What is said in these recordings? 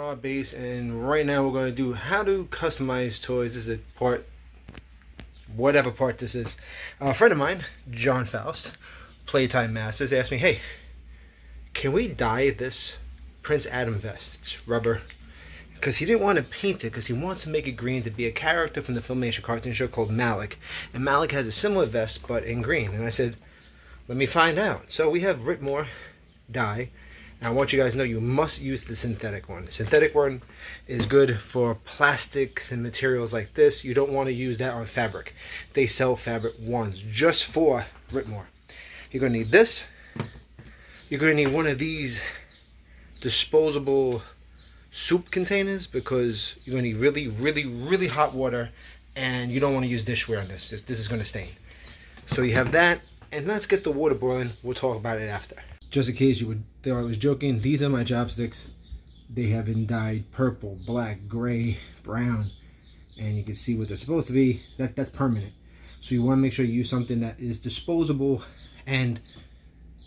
our base, and right now we're going to do how to customize toys. This is a part, whatever part this is. A friend of mine, John Faust, Playtime Masters, asked me, hey, can we dye this Prince Adam vest? It's rubber. Because he didn't want to paint it, because he wants to make it green to be a character from the Filmation cartoon show called Malik. And Malik has a similar vest, but in green. And I said, let me find out. So we have Rit Dyemore dye. And I want you guys to know you must use the synthetic one. The synthetic one is good for plastics and materials like this. You don't want to use that on fabric. They sell fabric ones just for Rit Dyemore. You're going to need this. You're going to need one of these disposable soup containers, because you're going to need really hot water, and you don't want to use dishware on this. This is going to stain. So you have that, and let's get the water boiling. We'll talk about it after. Just in case you would think I was joking, these are my chopsticks. They have been dyed purple, black, gray, brown, and you can see what they're supposed to be. That's permanent. So you want to make sure you use something that is disposable and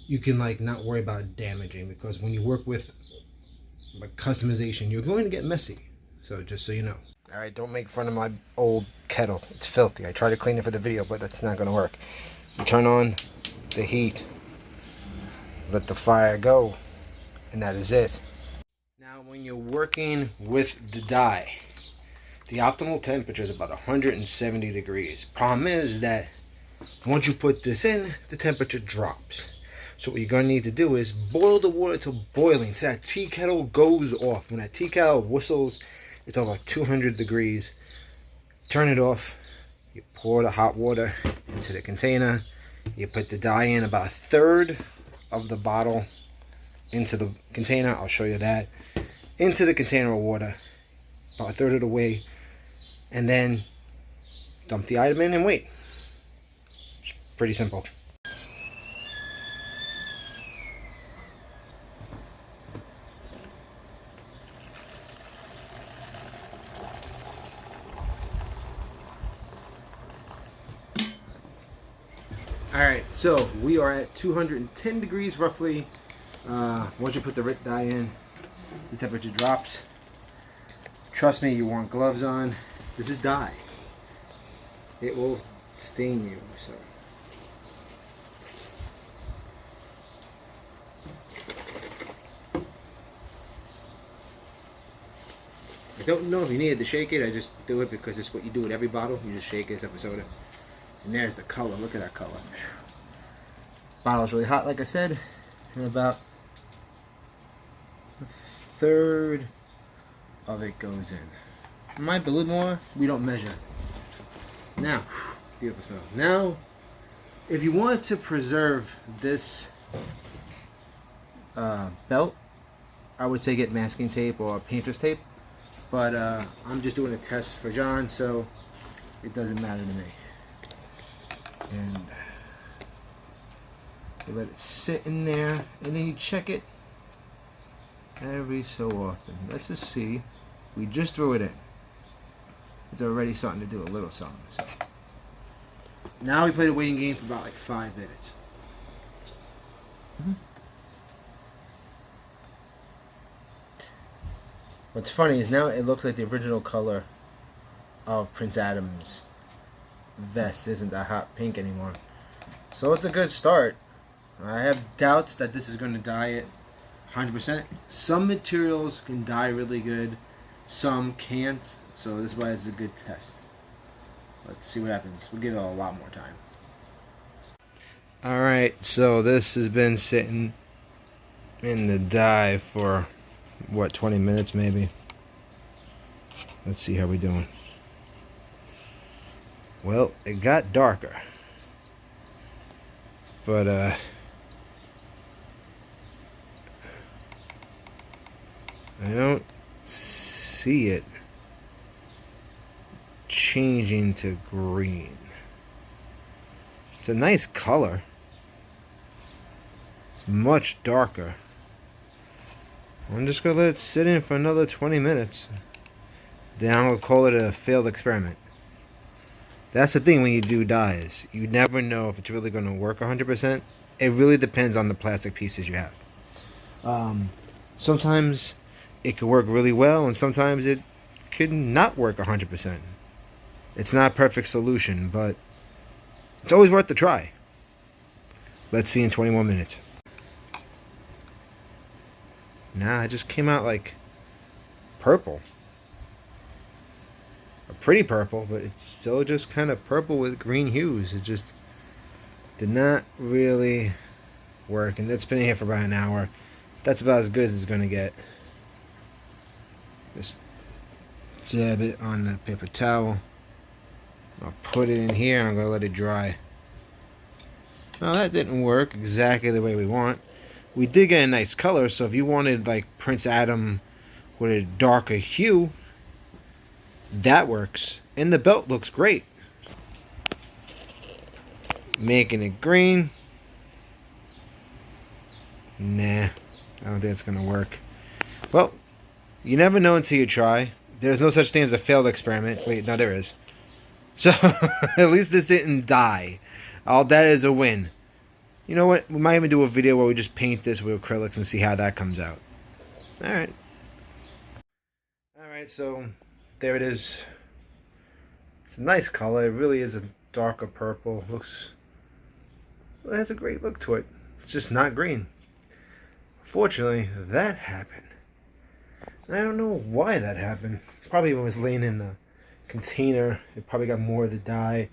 you can not worry about damaging, because when you work with customization, you're going to get messy. So just so you know. Alright, don't make fun of my old kettle. It's filthy. I tried to clean it for the video, but that's not going to work. You turn on the heat, let the fire go, and that is it. Now when you're working with the dye, the optimal temperature is about 170 degrees. Problem is that once you put this in, the temperature drops. So what you're going to need to do is boil the water to boiling, till that tea kettle goes off. When that tea kettle whistles, it's over 200 degrees. Turn it off. You pour the hot water into the container. You put the dye in about 1/3 of the bottle into the container. I'll show you that. Into the container of water, about 1/3 of the way. And then dump the item in and wait. It's pretty simple. Alright, so we are at 210 degrees roughly. Once you put the Rit dye in, the temperature drops. Trust me, you want gloves on. This is dye. It will stain you, so. I don't know if you needed to shake it. I just do it because it's what you do with every bottle. You just shake it except for soda. And there's the color. Look at that color. Bottle's really hot, like I said. And about 1/3 of it goes in. Might be a little more. We don't measure. Now, beautiful smell. Now, if you want to preserve this belt, I would say get masking tape or painter's tape. But I'm just doing a test for John, so it doesn't matter to me. And you let it sit in there, and then you check it every so often. Let's just see. We just threw it in. It's already starting to do a little something. So now we play the waiting game for about 5 minutes. What's funny is now it looks like the original color of Prince Adam's vest isn't that hot pink anymore. So it's a good start. I have doubts that this is going to dye it 100%. Some materials can dye really good, some can't, so this is why it's a good test. Let's see what happens. We'll give it a lot more time. Alright, so this has been sitting in the dye for what, 20 minutes maybe? Let's see how we're doing. Well, it got darker, but I don't see it changing to green. It's a nice color. It's much darker. I'm just gonna let it sit in for another 20 minutes. Then I'm gonna call it a failed experiment. That's the thing when you do dyes. You never know if it's really going to work 100%. It really depends on the plastic pieces you have. Sometimes it could work really well, and sometimes it could not work 100%. It's not a perfect solution, but it's always worth the try. Let's see in 21 minutes. Nah, it just came out like purple. A pretty purple, but it's still just kind of purple with green hues. It just did not really work, and it's been in here for about an hour. That's about as good as it's going to get. Just dab it on the paper towel. I'll put it in here and I'm going to let it dry. Now that didn't work exactly the way we want. We did get a nice color, so if you wanted like Prince Adam with a darker hue, that works. And the belt looks great. Making it green. Nah, I don't think it's going to work. Well, you never know until you try. There's no such thing as a failed experiment. Wait, no, there is. So, at least this didn't die. All that is a win. You know what? We might even do a video where we just paint this with acrylics and see how that comes out. Alright. Alright, so there it is. It's a nice color. It really is a darker purple. It has a great look to it. It's just not green. Fortunately, that happened. And I don't know why that happened. Probably when it was laying in the container, it probably got more of the dye.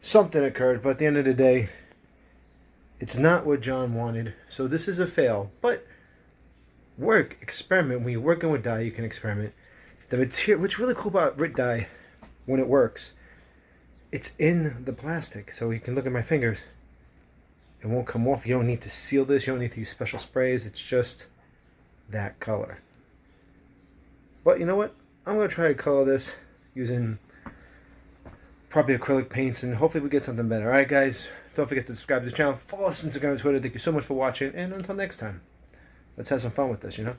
Something occurred, but at the end of the day, it's not what John wanted. So this is a fail. But experiment. When you're working with dye, you can experiment. The material, what's really cool about Rit dye, when it works, it's in the plastic. So you can look at my fingers. It won't come off. You don't need to seal this. You don't need to use special sprays. It's just that color. But you know what? I'm going to try to color this using probably acrylic paints, and hopefully we get something better. Alright guys, don't forget to subscribe to the channel. Follow us on Instagram and Twitter. Thank you so much for watching, and until next time, let's have some fun with this, you know?